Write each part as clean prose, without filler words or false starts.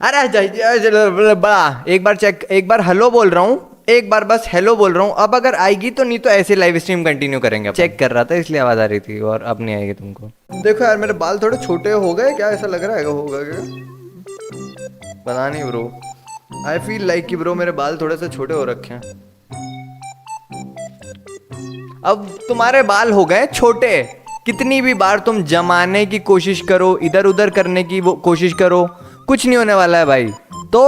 अरे बड़ा एक बार चेक, एक बार हेलो बोल रहा हूँ, एक बार बस हेलो बोल रहा हूँ। अब अगर आएगी तो, नहीं तो ऐसे लाइव स्ट्रीम कंटिन्यू करेंगे। चेक कर रहा था इसलिए आवाज आ रही थी, और अब नहीं आएगी तुमको। देखो यार मेरे बाल थोड़े छोटे हो गए क्या, ऐसा लग रहा है होगा क्या, पता नहीं ब्रो। आई फील लाइक कि ब्रो मेरे बाल थोड़े से छोटे हो रखे हैं। अब तुम्हारे बाल हो गए छोटे, कितनी भी बार तुम जमाने की कोशिश करो, इधर उधर करने की वो कोशिश करो, कुछ नहीं होने वाला है भाई। तो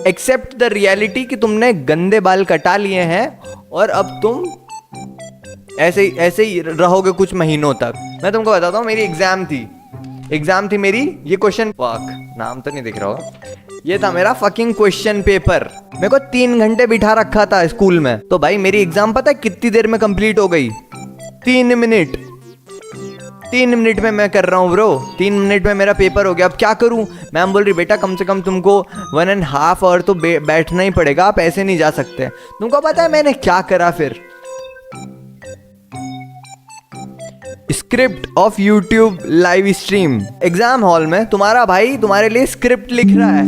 एक्सेप्ट द रियलिटी कि तुमने गंदे बाल कटा लिए हैं, और अब तुम ऐसे ही रहोगे कुछ महीनों तक। मैं तुमको बताता हूँ, मेरी एग्जाम थी मेरी, ये क्वेश्चन फक नाम तो नहीं दिख रहा होगा, ये था मेरा फकिंग क्वेश्चन पेपर। मेरे को 3 घंटे बिठा रखा था स्कूल में, तो भाई मेरी एग्जाम पता है कितनी देर में कंप्लीट हो गई? 3 मिनट। 3 मिनट में मैं कर रहा हूँ ब्रो, 3 मिनट में मेरा पेपर हो गया। अब क्या करूँ? मैम बोल रही बेटा कम से कम तुमको 1.5 आवर तो बैठना ही पड़ेगा, आप ऐसे नहीं जा सकते। तुमको पता है मैंने क्या करा फिर? Script of YouTube live stream. Exam hall में तुम्हारा भाई तुम्हारे लिए स्क्रिप्ट लिख रहा है।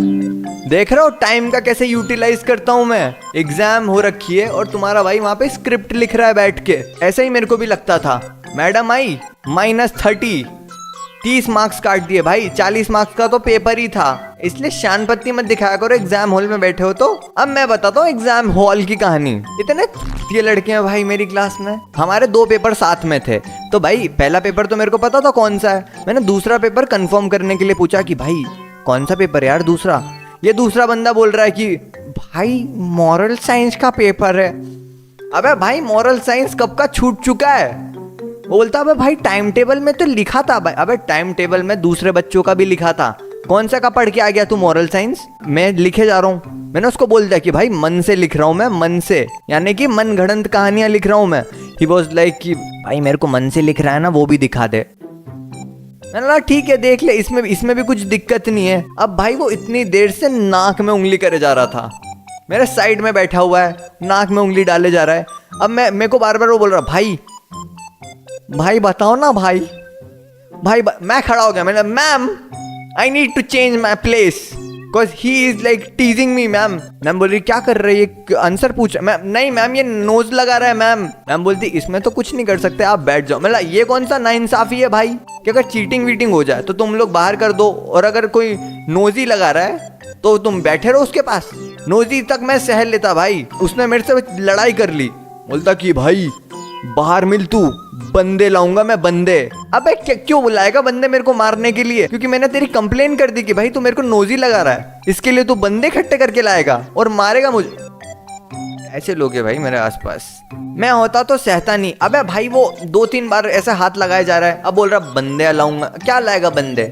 देख रहे हो टाइम का कैसे यूटिलाइज करता हूं मैं। एग्जाम हो रखी है और तुम्हारा भाई वहां पे स्क्रिप्ट लिख रहा है बैठ के। ऐसे ही मेरे को भी लगता था। मैडम आई -30, 30 मार्क्स काट दिए भाई, 40 मार्क्स का तो पेपर ही था। इसलिए शानपत्ती मत दिखाया करो एग्जाम हॉल में बैठे हो तो। अब मैं बताता हूँ एग्जाम हॉल की कहानी। इतने ये लड़के हैं भाई मेरी क्लास में। हमारे 2 पेपर साथ में थे, तो भाई पहला पेपर तो मेरे को पता था कौन सा है। मैंने दूसरा पेपर कंफर्म करने के लिए पूछा कि भाई कौन सा पेपर यार दूसरा। ये दूसरा बंदा बोल रहा है कि भाई मॉरल साइंस का पेपर है। अबे भाई मॉरल साइंस कब का छूट चुका है। बोलता अबे भाई टाइम टेबल में तो लिखा था भाई। अबे टाइम टेबल में दूसरे बच्चों का भी लिखा था, कौन सा का पढ़ के आ गया तू मॉरल साइंस? मैं लिखे जा रहा हूँ। मैंने उसको बोल दिया कि भाई मन से लिख रहा हूँ मैं, मन से, यानी कि मन गढ़ंत कहानियां लिख रहा हूँ मैं। ही वाज लाइक कि भाई मेरे को मन से लिख रहा है ना, वो भी दिखा दे। मैंने कहा ठीक है देख ले, इसमें भी कुछ दिक्कत नहीं है। अब भाई वो इतनी देर से नाक में उंगली करे जा रहा था, मेरे साइड में बैठा हुआ है, नाक में उंगली डाले जा रहा है। अब मेरे को बार बार वो बोल रहा भाई बताओ ना भाई। मैं खड़ा हो गया, मैंने ma'am I need to change my place because he is like teasing me. Ma'am बोल रही क्या कर रही है, आंसर पूछ। मैम नहीं मैम ये नोज लगा रहा है मैम। मैम बोलती इसमें तो कुछ नहीं कर सकते, आप बैठ जाओ। मतलब ये कौन सा नाइंसाफी है भाई कि अगर चीटिंग वीटिंग हो जाए तो तुम लोग बाहर कर दो, और अगर कोई नोजी लगा रहा है तो तुम बैठे रहो उसके पास। नोजी तक मैं सहल लेता भाई, उसने मेरे से लड़ाई कर ली। बोलता कि भाई बाहर मिल, तू बंदे लाऊंगा मैं, बंदे। अबे क्यों बुलाएगा बंदे मेरे को मारने के लिए? क्योंकि मैंने तेरी कंप्लेन कर दी कि भाई तू मेरे को नोजी लगा रहा है, इसके लिए तू बंदे इकट्ठे करके लाएगा और मारेगा मुझे। ऐसे लोग हैं भाई मेरे आसपास। मैं होता तो सहता नहीं। अबे भाई वो 2-3 बार ऐसा हाथ लगाया जा रहा है, अब बोल रहा बंदे लाऊंगा। क्या लाएगा बंदे?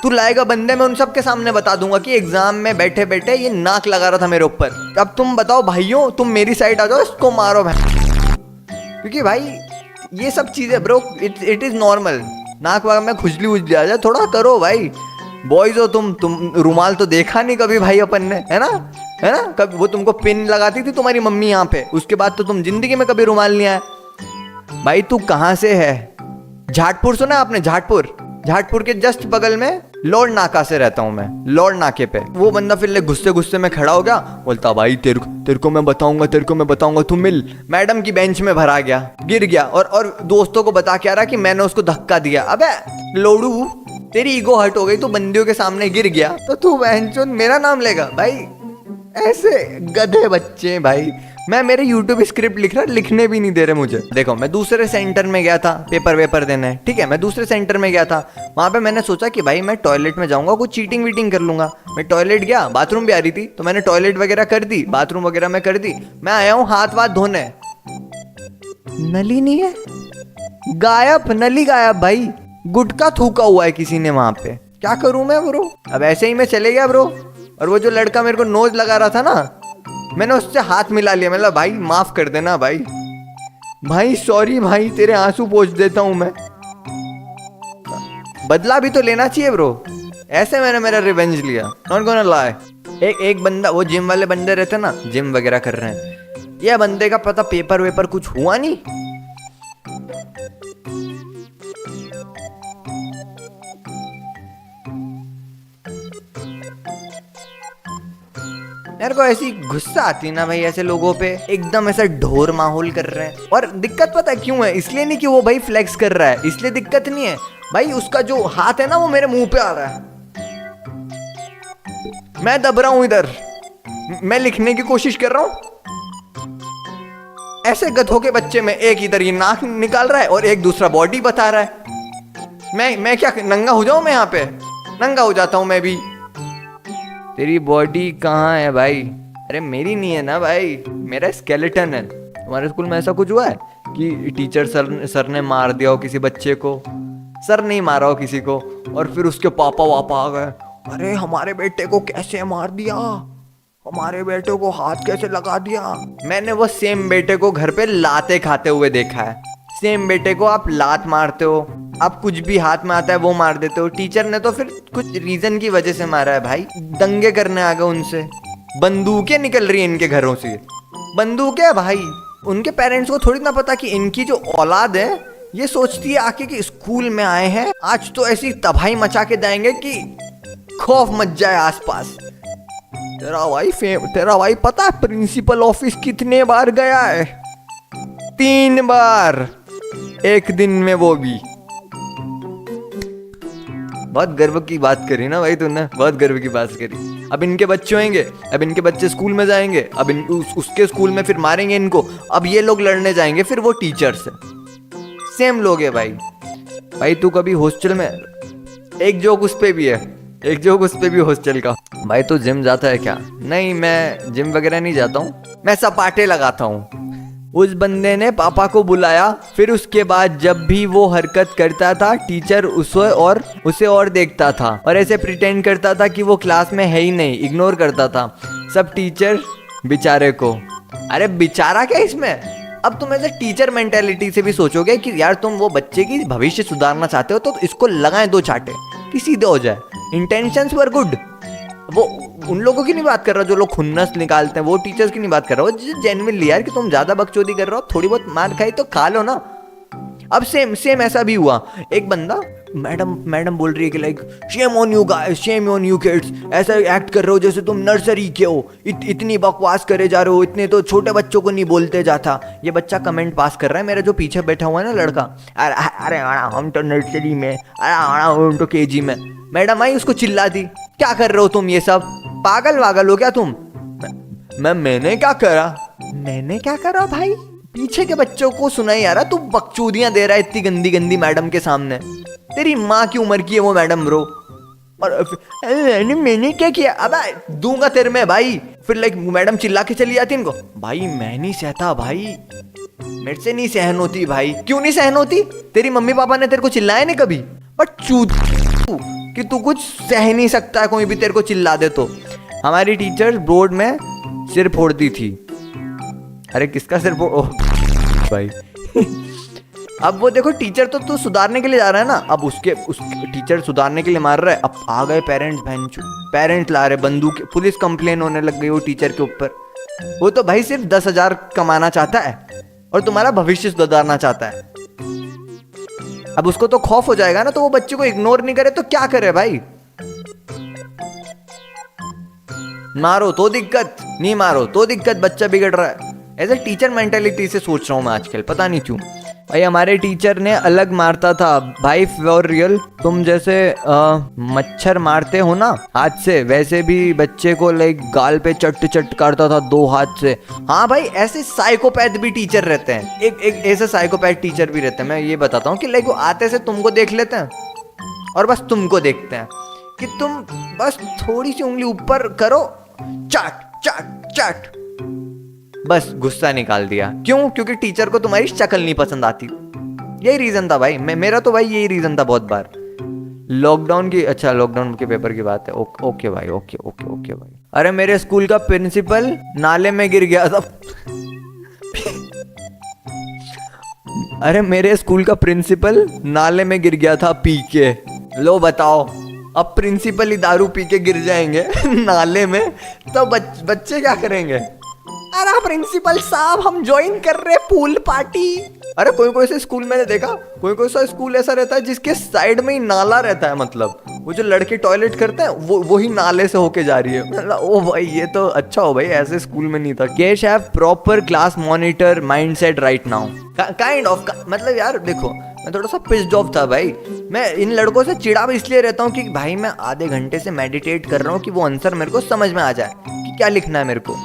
तू लाएगा बंदे, मैं उन सब के सामने बता दूंगा कि एग्जाम में बैठे बैठे ये नाक लगा रहा था मेरे ऊपर। अब तुम बताओ भाइयों, तुम मेरी साइड आ जाओ, इसको मारो भाई। क्योंकि भाई ये सब चीजें ब्रो इट इज नॉर्मल। नाक वाक में खुजली उजली आ जाए, थोड़ा करो भाई। बॉयज हो तुम रुमाल तो देखा नहीं कभी भाई अपन ने, है ना कभी वो तुमको पिन लगाती थी तुम्हारी मम्मी यहाँ पे, उसके बाद तो तुम जिंदगी में कभी रुमाल नहीं आया। भाई तू कहाँ से है? झाटपुर सुना आपने? झाटपुर के जस्ट बगल में लॉर्ड नाका से रहता हूँ मैं, लॉर्ड नाके पे। वो बंदा फिर गुस्से गुस्से में खड़ा हो गया, बोलता भाई तेरे को मैं बताऊंगा, तू मिल। मैडम की बेंच में भरा गया, गिर गया, और दोस्तों को बता के आ रहा कि मैंने उसको धक्का दिया। अबे लोड़ू तेरी ईगो हर्ट हो गई, तू बंदियों के सामने गिर गया तो तू बहनचोद मेरा नाम लेगा भाई? ऐसे गधे बच्चे भाई। मैं मेरे YouTube स्क्रिप्ट लिख रहा, लिखने भी नहीं दे रहे मुझे। देखो मैं दूसरे सेंटर में गया था पेपर देने, ठीक है, मैं दूसरे सेंटर में गया था। वहां पे मैंने सोचा कि भाई मैं टॉयलेट में जाऊंगा, कुछ चीटिंग वीटिंग कर लूंगा। मैं टॉयलेट गया, बाथरूम भी आ रही थी तो मैंने टॉयलेट वगैरह कर दी, बाथरूम वगैरह में कर दी। मैं आया हूँ हाथ वाथ धोने, नली नहीं है, गायब, नली गायब भाई। गुटका थूका हुआ है किसी ने वहां पे। क्या करूं मैं ब्रो? अब ऐसे ही मैं चले गया ब्रो। और वो जो लड़का मेरे को नोज लगा रहा था ना, मैंने उससे हाथ मिला लिया। मतलब भाई माफ कर देना भाई सॉरी भाई, तेरे आंसू पोंछ देता हूं मैं। बदला भी तो लेना चाहिए ब्रो। ऐसे मैंने मेरा रिवेंज लिया, नॉट गोना लाई। एक बंदा, वो जिम वाले बंदे रहते ना, जिम वगैरह कर रहे हैं, ये बंदे का पता पेपर वेपर कुछ हुआ नहीं। मेरे को ऐसी गुस्सा आती ना भाई ऐसे लोगों पे, एकदम ऐसा ढोर माहौल कर रहे हैं। और दिक्कत पता है क्यों है? इसलिए नहीं कि वो भाई फ्लेक्स कर रहा है, इसलिए दिक्कत नहीं है भाई, उसका जो हाथ है ना वो मेरे मुंह पे आ रहा है, मैं दब रहा हूं इधर, मैं लिखने की कोशिश कर रहा हूं, ऐसे गधों के बच्चे में एक इधर ये नाक निकाल रहा है और एक दूसरा बॉडी बता रहा है। मैं क्या नंगा हो जाऊं? मैं यहाँ पे नंगा हो जाता हूं मैं भी। तेरी बॉडी कहाँ है भाई? अरे मेरी नहीं है ना भाई, मेरा स्केलेटन है। हमारे स्कूल में ऐसा कुछ हुआ है कि टीचर सर ने मार दिया हो किसी बच्चे को? सर नहीं मारा हो किसी को, और फिर उसके पापा वापा आ गए, अरे हमारे बेटे को कैसे मार दिया, हमारे बेटे को हाथ कैसे लगा दिया। मैंने वो सेम बेटे को घर पे लाते खाते हुए देखा है। सेम बेटे को आप लात मारते हो, आप कुछ भी हाथ में आता है वो मार देते हो। टीचर ने तो फिर कुछ रीजन की वजह से मारा है भाई, दंगे करने आ गए उनसे, बंदूकें निकल रही हैं इनके घरों से, बंदूकें भाई। उनके पेरेंट्स को थोड़ी ना पता कि इनकी जो औलाद है ये सोचती है आके कि स्कूल में आए हैं आज तो ऐसी तबाही मचा के जाएंगे कि खौफ मच जाए आसपास। तेरा भाई पता है प्रिंसिपल ऑफिस कितने बार गया है? 3 बार एक दिन में, वो भी। बहुत गर्व की बात करी ना भाई तूने, बहुत गर्व की बात करी। अब इनके बच्चे होंगे, अब इनके बच्चे स्कूल में जाएंगे, अब उसके स्कूल में फिर मारेंगे इनको, अब ये लोग लड़ने जाएंगे फिर वो टीचर से, सेम लोग है भाई। तू कभी हॉस्टल में, एक जोक उस पे भी है, एक जोक उस पे भी हॉस्टल का। भाई तू जिम जाता है क्या? नहीं मैं जिम वगैरह नहीं जाता हूँ, मैं सपाटे लगाता हूँ। उस बंदे ने पापा को बुलाया, फिर उसके बाद जब भी वो हरकत करता था टीचर उसे और देखता था और ऐसे प्रिटेंड करता था कि वो क्लास में है ही नहीं, इग्नोर करता था सब टीचर बेचारे को। अरे बेचारा क्या इसमें? अब तुम ऐसे टीचर मेंटेलिटी से भी सोचोगे कि यार तुम वो बच्चे की भविष्य सुधारना चाहते हो तो इसको लगाएं 2 चाटे कि सीधे हो जाए। Intentions were good. वो उन लोगों की नहीं बात कर रहा जो लोग खुन्नस निकालते हैं, वो टीचर्स की नहीं बात कर रहा, वो जेन्युइनली यार कि तुम ज्यादा बकचोदी कर रहे हो, थोड़ी बहुत मार खाई तो खा लो ना। अब सेम ऐसा भी हुआ, एक बंदा, मैडम बोल रही है कि like shame on you guys, shame on you kids, ऐसा एक्ट कर रहे हो जैसे तुम नर्सरी के हो, इतनी बकवास करे जा रहे हो, इतने तो छोटे बच्चों को नहीं बोलते जाता। ये बच्चा कमेंट पास कर रहा है, मेरा जो पीछे बैठा हुआ है ना लड़का, अरे हम तो नर्सरी में, अरे हम तो केजी में। मैडम आई उसको चिल्ला दी, क्या कर रहे हो तुम ये सब, पागल वागल हो क्या तुम? मैंने क्या करा भाई? पीछे के बच्चों को सुनाई आ रहा, तू बकचोदियां दे रहा है इतनी गंदी गंदी मैडम के सामने। तेरी माँ की उम्र की है वो मैडम ब्रो। और मैंने क्या किया? अब दूंगा तेरे में भाई। फिर लाइक मैडम चिल्ला के चली जाती इनको, भाई मैं नहीं सहता भाई, मेरे से नहीं सहन होती भाई। क्यों नहीं सहन होती? तेरी मम्मी पापा ने तेरे को चिल्लाया नहीं कभी? बट चूत कि तू कुछ सह नहीं सकता, कोई भी तेरे को चिल्ला दे तो। हमारी टीचर बोर्ड में सिर फोड़ती थी। अरे किसका सिर फोड़ भाई? अब वो देखो टीचर तो तू सुधारने के लिए जा रहा है ना, अब उसके टीचर सुधारने के लिए मार रहा है। अब आ गए पेरेंट्स ला रहे बंदूक, पुलिस कंप्लेन होने लग गई वो टीचर के ऊपर। वो तो भाई सिर्फ 10,000 कमाना चाहता है और तुम्हारा भविष्य सुधारना चाहता है। अब उसको तो खौफ हो जाएगा ना, तो वो बच्चे को इग्नोर नहीं करे तो क्या करे भाई? मारो तो दिक्कत, नहीं मारो तो दिक्कत, बच्चा बिगड़ रहा है। ऐसे टीचर मेंटेलिटी से सोच रहा हूँ मैं आजकल, पता नहीं क्यों भाई। हमारे टीचर ने अलग मारता था भाई, फॉर रियल। तुम जैसे मच्छर मारते हो ना हाथ से, वैसे भी बच्चे को लाइक गाल पे चट करता था 2 हाथ से। हाँ भाई, ऐसे साइकोपैथ भी टीचर रहते हैं, एक ऐसे साइकोपैथ टीचर भी रहते हैं। मैं ये बताता हूँ कि लाइक वो आते से तुमको देख लेते हैं और बस तुमको देखते हैं कि तुम बस थोड़ी सी उंगली ऊपर करो, चाट बस गुस्सा निकाल दिया। क्यों? क्योंकि टीचर को तुम्हारी शक्ल नहीं पसंद आती। यही रीजन था भाई, मेरा तो भाई यही रीजन था बहुत बार। लॉकडाउन के पेपर की बात है। ओके भाई, ओके भाई। अरे मेरे स्कूल का प्रिंसिपल नाले में गिर गया था। अरे मेरे स्कूल का प्रिंसिपल नाले में गिर गया था पी के। लो बताओ, अब प्रिंसिपल ही दारू पी के गिर जाएंगे नाले में तो बच्चे क्या करेंगे? अरे प्रिंसिपल साहब हम ज्वाइन कर रहे पूल पार्टी। अरे कोई कोई से स्कूल मैंने देखा, कोई कोई सा स्कूल ऐसा रहता है जिसके साइड में ही नाला रहता है, मतलब वो जो लड़के टॉयलेट करते हैं वो ही नाले से होके जा रही है। मतलब ओ भाई ये तो अच्छा हो भाई, ऐसे स्कूल में नहीं था। Cash have proper class monitor mindset right now kind of, मतलब यार देखो मैं थोड़ा सा पिस्ड ऑफ था भाई। मैं इन लड़कों से चिढ़ा भी इसलिए रहता हूँ कि भाई मैं आधे घंटे से मेडिटेट कर रहा हूँ कि वो आंसर मेरे को समझ में आ जाए कि क्या लिखना है मेरे को।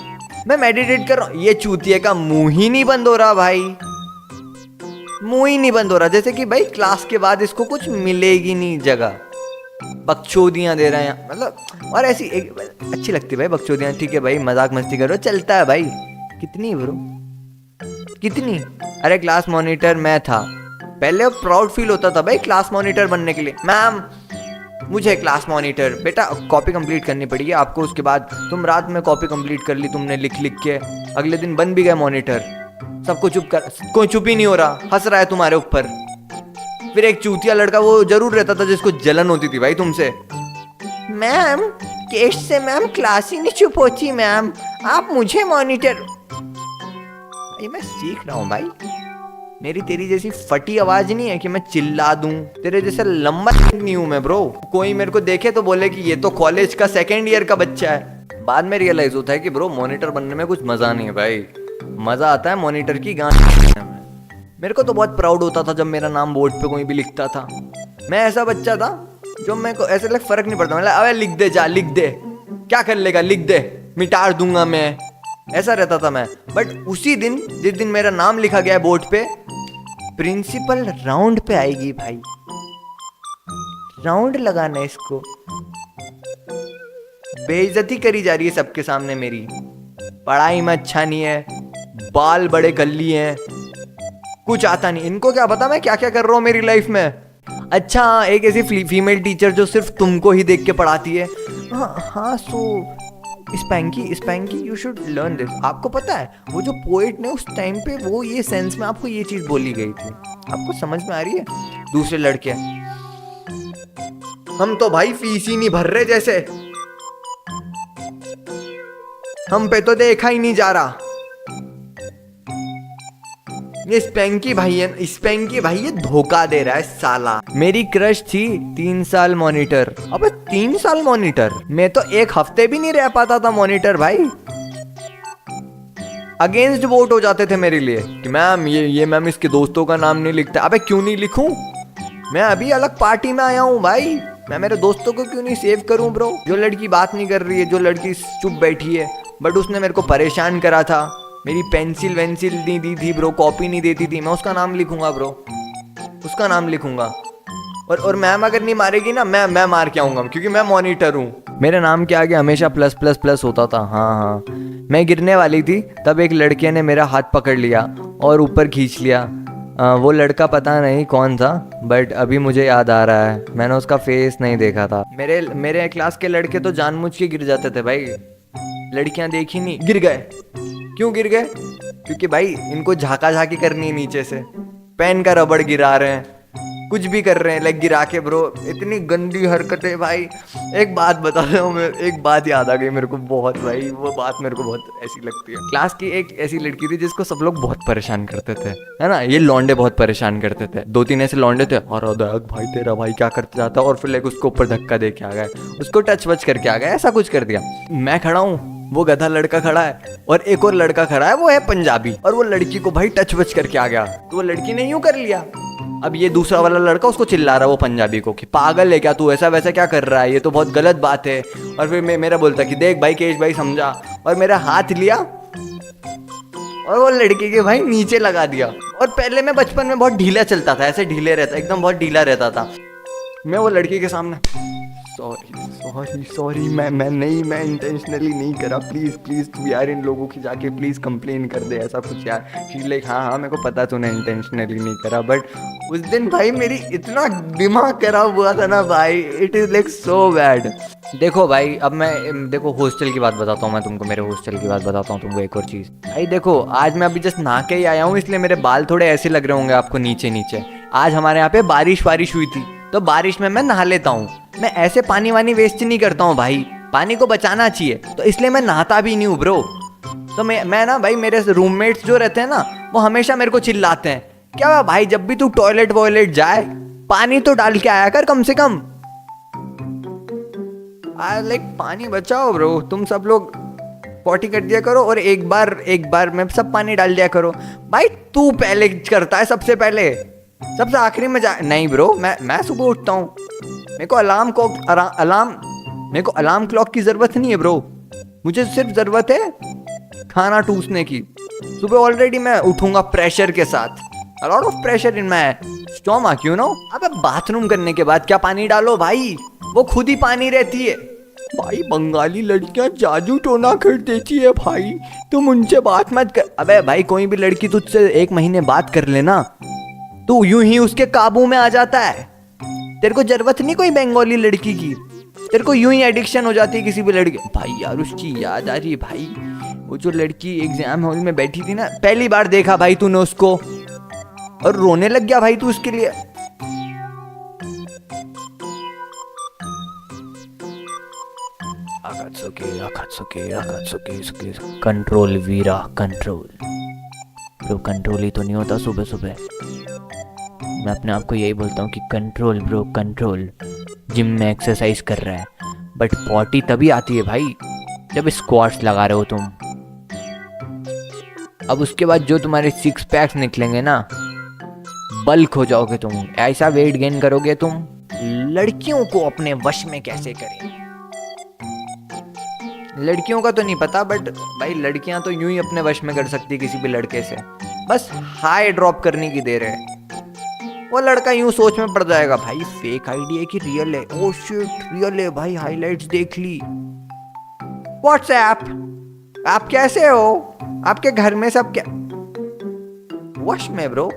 मैं मेडिटेट कर रहा हूँ, ये चूतिए का मुंह ही नहीं बंद हो रहा भाई, मुंह ही नहीं बंद हो रहा। जैसे कि भाई क्लास के बाद इसको कुछ मिलेगी नहीं जगह, बकचोदियां दे रहे हैं मतलब। और ऐसी एक अच्छी लगती है भाई बकचोदियां, ठीक है भाई मजाक मस्ती करो चलता है भाई। कितनी ब्रो कितनी? अरे क्लास मॉनिटर मैं था पहले, प्राउड फील होता था भाई क्लास मॉनिटर बनने के लिए। मैम मुझे क्लास मॉनिटर, बेटा कॉपी कंप्लीट करनी पड़ेगी आपको, उसके बाद तुम रात में कॉपी कंप्लीट कर ली तुमने लिख लिख के, अगले दिन बन भी गए मॉनिटर। सबको चुप कर, कोई चुप ही नहीं हो रहा, हंस रहा है तुम्हारे ऊपर। फिर एक चूतिया लड़का वो जरूर रहता था जिसको जलन होती थी भाई तुमसे। मैम केश से मैम क्लास ही नहीं चुप होती मैम, आप मुझे मॉनिटर। ये मैं सीख रहा हूँ भाई, मेरी तेरी जैसी फटी आवाज नहीं है कि मैं चिल्ला दूं, तेरे जैसा लंबा नहीं हूं मैं ब्रो। कोई मेरे को देखे तो बोले कि ये तो कॉलेज का 2nd ईयर का बच्चा है। बाद में रियलाइज होता है कि ब्रो मॉनिटर बनने में कुछ मजा नहीं है भाई, मजा आता है मॉनिटर की गाने में। मेरे को तो बहुत प्राउड होता था जब मेरा नाम बोर्ड पे कोई भी लिखता था। मैं ऐसा बच्चा था जो मेरे को ऐसे लग फर्क नहीं पड़ता, मतलब अबे लिख दे जा, लिख दे, क्या कर लेगा, लिख दे, मिटा दूंगा मैं, ऐसा रहता था मैं। बट उसी दिन जिस दिन मेरा नाम लिखा गया बोर्ड पे, प्रिंसिपल राउंड पे आएगी भाई, राउंड लगाना है इसको, बेइज्जती करी जा रही है सबके सामने मेरी, पढ़ाई में अच्छा नहीं है, बाल बड़े गल्ली हैं, कुछ आता नहीं। इनको क्या पता मैं क्या क्या कर रहा हूँ मेरी लाइफ में। अच्छा एक ऐसी फीमेल टीचर जो सिर्फ तुमको ही देख के पढ़ाती है। हाँ सो स्पैंकी यू शुड लर्न दिस। आपको पता है वो जो पोएट ने उस टाइम पे वो ये सेंस में आपको ये चीज बोली गई थी, आपको समझ में आ रही है? दूसरे लड़के हम तो भाई फीस ही नहीं भर रहे, जैसे हम पे तो देखा ही नहीं जा रहा। ये स्पैंकी भाई है, स्पैंकी भाई ये धोखा दे रहा है साला। मेरी क्रश थी 3 साल मॉनिटर। अबे 3 साल मॉनिटर, मैं तो 1 हफ्ते भी नहीं रह पाता था मॉनिटर भाई। अगेंस्ट वोट हो जाते थे मेरे लिए कि मैम ये मैम इसके दोस्तों का नाम नहीं लिखता। अबे क्यों नहीं लिखूं, मैं अभी अलग पार्टी में आया हूँ भाई, मैं मेरे दोस्तों को क्यों नहीं सेव करूं ब्रो। जो लड़की बात नहीं कर रही है, जो लड़की चुप बैठी है, बट उसने मेरे को परेशान करा था, मेरी पेंसिल वेंसिल नहीं दी थी ब्रो, कॉपी नहीं देती थी, मैं उसका नाम लिखूंगा ब्रो, उसका नाम लिखूंगा। और मैम अगर नहीं मारेगी ना, मैं मार के आऊंगा क्योंकि मैं मॉनिटर हूँ। मेरे नाम के आगे हमेशा प्लस प्लस प्लस होता था। हाँ, मैं गिरने वाली थी तब एक लड़के ने मेरा हाथ पकड़ लिया और ऊपर खींच लिया। वो लड़का पता नहीं कौन था, बट अभी मुझे याद आ रहा है, मैंने उसका फेस नहीं देखा था। मेरे क्लास के लड़के तो जानबूझ के गिर जाते थे भाई, लड़कियां देखी नहीं गिर गए। क्यों गिर गए? क्योंकि भाई इनको झाका झाकी करनी है नीचे से, पेन का रबड़ गिरा रहे हैं, कुछ भी कर रहे हैं, लाइक गिरा के ब्रो, इतनी गंदी हरकतें भाई। एक बात बता रहा हूँ मैं, एक बात याद आ गई मेरे को बहुत भाई, वो बात मेरे को बहुत ऐसी लगती है। क्लास की एक ऐसी लड़की थी जिसको सब लोग बहुत परेशान करते थे, है ना, ये लौंडे बहुत परेशान करते थे। 2-3 ऐसे लौंडे थे, और भाई तेरा भाई क्या करते जाता, और फिर लाइक उसको ऊपर धक्का दे के आ गए, उसको टच वच करके आ गए, ऐसा कुछ कर दिया। मैं खड़ा हूँ, वो गधा लड़का खड़ा है, और एक और लड़का खड़ा है, वो है पंजाबी, और वो लड़की को भाई टच वच करके आ गया, तो वो लड़की ने यूं कर लिया। अब ये दूसरा वाला लड़का उसको चिल्ला रहा है वो पंजाबी को कि पागल है क्या तू, ऐसा वैसा क्या कर रहा है, ये तो बहुत गलत बात है। और फिर मेरा बोलता कि देख भाई केश भाई समझा, और मेरा हाथ लिया और वो लड़के के भाई नीचे लगा दिया। और पहले मैं बचपन में बहुत ढीला चलता था, ऐसे ढीले रहता, एकदम बहुत ढीला रहता था। मैं वो लड़की के सामने सॉरी मैं इंटेंशनली नहीं करा, प्लीज तू यार इन लोगों की जाके प्लीज कंप्लेन कर दे, ऐसा कुछ यार। शी लाइक हाँ मेरे को पता तूने इंटेंशनली नहीं करा, बट उस दिन भाई मेरी इतना दिमाग खराब हुआ था ना भाई, it is like so bad. देखो भाई अब मैं देखो हॉस्टल की बात बताता हूँ, मैं तुमको मेरे हॉस्टल की बात बताता हूँ तुमको एक और चीज़। भाई देखो आज मैं अभी जस्ट नहा के ही आया हूँ, इसलिए मेरे बाल थोड़े ऐसे लग रहे होंगे आपको नीचे नीचे। आज हमारे यहाँ पे बारिश हुई थी, तो बारिश में मैं नहा लेता हूँ। मैं ऐसे पानी वानी वेस्ट नहीं करता हूँ भाई, पानी को बचाना चाहिए, तो इसलिए मैं नहाता भी नहीं हूँ ब्रो। तो मैं ना भाई, मेरे रूममेट्स जो रहते हैं ना, वो हमेशा मेरे को चिल्लाते हैं क्या हुआ भाई, जब भी तू टॉयलेट वॉयलेट जाए पानी तो डाल के आया कर कम से कम। लाइक पानी बचाओ ब्रो, तुम सब लोग पॉटी कर दिया करो और एक बार में सब पानी डाल दिया करो। भाई तू पहले करता है सबसे पहले, सबसे आखिरी में जा। नहीं ब्रो, मैं सुबह उठता हूँ, मेरे को अलार्म क्लॉक की जरूरत नहीं है ब्रो, मुझे सिर्फ जरूरत है खाना टूसने की। सुबह ऑलरेडी मैं उठूंगा प्रेशर के साथ, a lot of pressure in my stomach, you know। अबे बाथरूम करने के बाद क्या पानी डालो भाई, वो खुद ही पानी रहती है। भाई बंगाली लड़कियां जादू टोना कर देती है भाई, तुम उनसे बात मत कर। अबे भाई कोई भी लड़की तुझसे 1 महीने बात कर लेना तो यूं ही उसके काबू में आ जाता है। तेरे को जरूरत नहीं कोई बंगाली लड़की की, तेरे को यूं ही एडिक्शन हो जाती है किसी भी लड़की। भाई यार उसकी याद आ रही है भाई, वो जो लड़की एग्जाम हॉल में बैठी थी ना, पहली बार देखा भाई तूने उसको और रोने लग गया भाई तू उसके लिए। कंट्रोल वीरा कंट्रोल। ब्रो कंट्रोल ही तो नहीं होता सुबह सुबह, मैं अपने आप को यही बोलता हूँ कि कंट्रोल ब्रो कंट्रोल। जिम में एक्सरसाइज कर रहा है बट पॉटी तभी आती है भाई जब स्क्वाट्स लगा रहे हो तुम। अब उसके बाद जो तुम्हारे 6 पैक्स निकलेंगे ना, बल्क हो जाओगे तुम, ऐसा वेट गेन करोगे तुम। लड़कियों को अपने वश में कैसे करें, लड़कियों का तो नहीं पता बट भाई लड़कियां तो यूं ही अपने वश में कर सकती किसी भी लड़के से, बस हाई ड्रॉप करने की देर है। वो लड़का यूं सोच में पड़ जाएगा भाई फेक आईडी है कि रियल है, ओ शिट रियल है भाई, हाइलाइट्स देख ली। व्हाट्सएप, आप कैसे हो, आपके घर में सब क्या वश में ब्रो,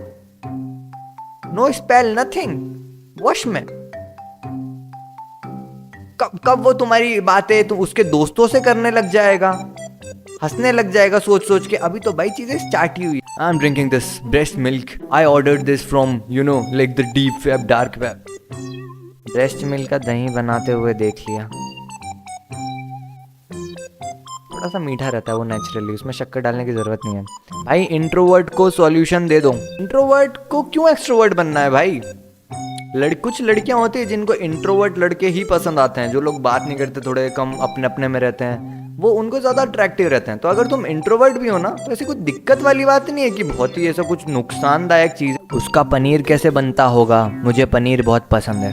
नो स्पेल नथिंग, वश में। कब वो तुम्हारी बातें तुम उसके दोस्तों से करने लग जाएगा, हंसने लग जाएगा सोच सोच के। अभी तो भाई चीजें स्टार्ट ही हुई। I am drinking this breast milk, I ordered this from you know like the deep web dark web. Breast milk का दही बनाते हुए देख लिया, थोड़ा सा मीठा रहता है वो नेचुरली, उसमें शक्कर डालने की जरूरत नहीं है। भाई इंट्रोवर्ट को सॉल्यूशन दे दो, इंट्रोवर्ट को क्यों एक्सट्रोवर्ट बनना है भाई। कुछ लड़कियां होती है जिनको इंट्रोवर्ट लड़के ही पसंद आते हैं, जो लोग बात नहीं करते, थोड़े कम अपने अपने में रहते हैं, वो उनको ज्यादा अट्रैक्टिव रहते हैं। तो अगर तुम इंट्रोवर्ट भी हो ना तो ऐसी कुछ दिक्कत वाली बात नहीं है कि बहुत ही ऐसा कुछ नुकसानदायक चीज। उसका पनीर कैसे बनता होगा, मुझे पनीर बहुत पसंद है।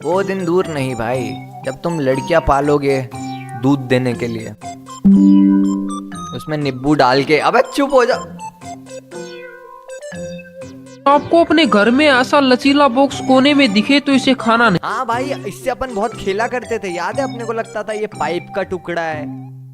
वो दिन दूर नहीं भाई जब तुम लड़कियां पालोगे दूध देने के लिए, उसमें नींबू डाल के। अबे चुप हो जा। आपको अपने घर में ऐसा लचीला बॉक्स कोने में दिखे तो इसे खाना नहीं। हाँ भाई इससे अपन बहुत खेला करते थे, याद है अपने को लगता था ये पाइप का टुकड़ा है,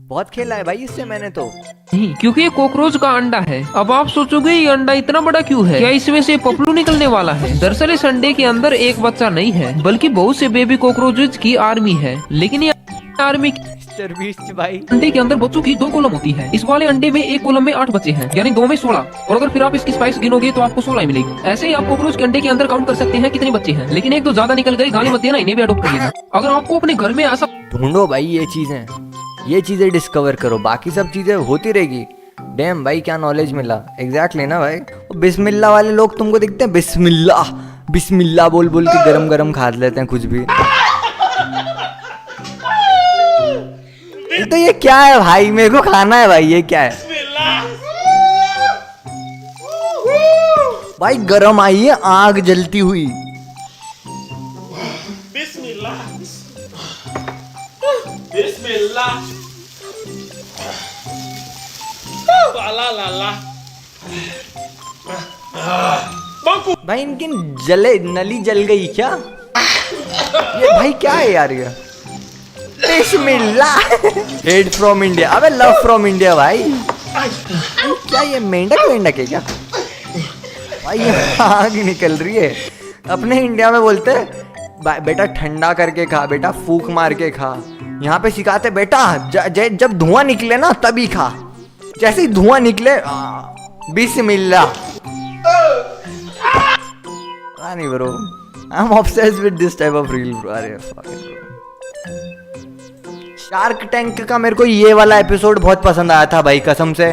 बहुत खेला है भाई इससे मैंने तो। नहीं, क्योंकि ये कॉकरोच का अंडा है। अब आप सोचोगे ये अंडा इतना बड़ा क्यों है, क्या इसमें से पपलू निकलने वाला है। दरअसल इस अंडे के अंदर एक बच्चा नहीं है बल्कि बहुत से बेबी कॉकरोचेज की आर्मी है। लेकिन ये आर्मी भाई अंडे के अंदर बच्चों की 2 कॉलम होती है। इस वाले अंडे में एक कॉलम में 8 बच्चे हैं, यानी 2 में 16। और अगर फिर आप इसकी स्पाइस गिनोगे तो आपको 16 मिलेगी। ऐसे ही आप कॉकरोच के अंडे के अंदर काउंट कर सकते हैं कितने बच्चे हैं। लेकिन एक तो ज्यादा निकल गए, गाली मत देना, इन्हें भी अडॉप्ट करिएगा। अगर आपको अपने घर में ऐसा ढूंढो भाई, ये चीजें डिस्कवर करो, बाकी सब चीजें होती रहेगी। डैम भाई क्या नॉलेज मिला। एग्जैक्टली ना भाई, बिस्मिल्लाह वाले लोग तुमको दिखते हैं, बिस्मिल्लाह बिस्मिल्लाह बोल बोल के गरम गरम खा लेते हैं कुछ भी। तो ये क्या है भाई, मेरे को खाना है भाई, ये क्या है भाई। गरम आई है, आग जलती हुई। बिस्मिल्लाह बिस्मिल्लाह ला ला ला। भाई इनकी नली जल गई क्या, ये भाई क्या है यार ये। बिस्मिल्लाह। हेट फ्रॉम इंडिया, अबे लव फ्रॉम इंडिया भाई। क्या ये मेंढक है क्या भाई, ये आग निकल रही है। अपने इंडिया में बोलते हैं बेटा ठंडा करके खा, बेटा फूक मार के खा। यहाँ पे सिखाते बेटा जब धुआं निकले ना तभी खा, जैसे ही धुआं निकले बिस्मिल्लाह। नहीं bro, I am obsessed with this type of reel bro. अरे फकिंग ब्रो, शार्क टैंक का मेरे को ये वाला एपिसोड बहुत पसंद आया था भाई कसम से।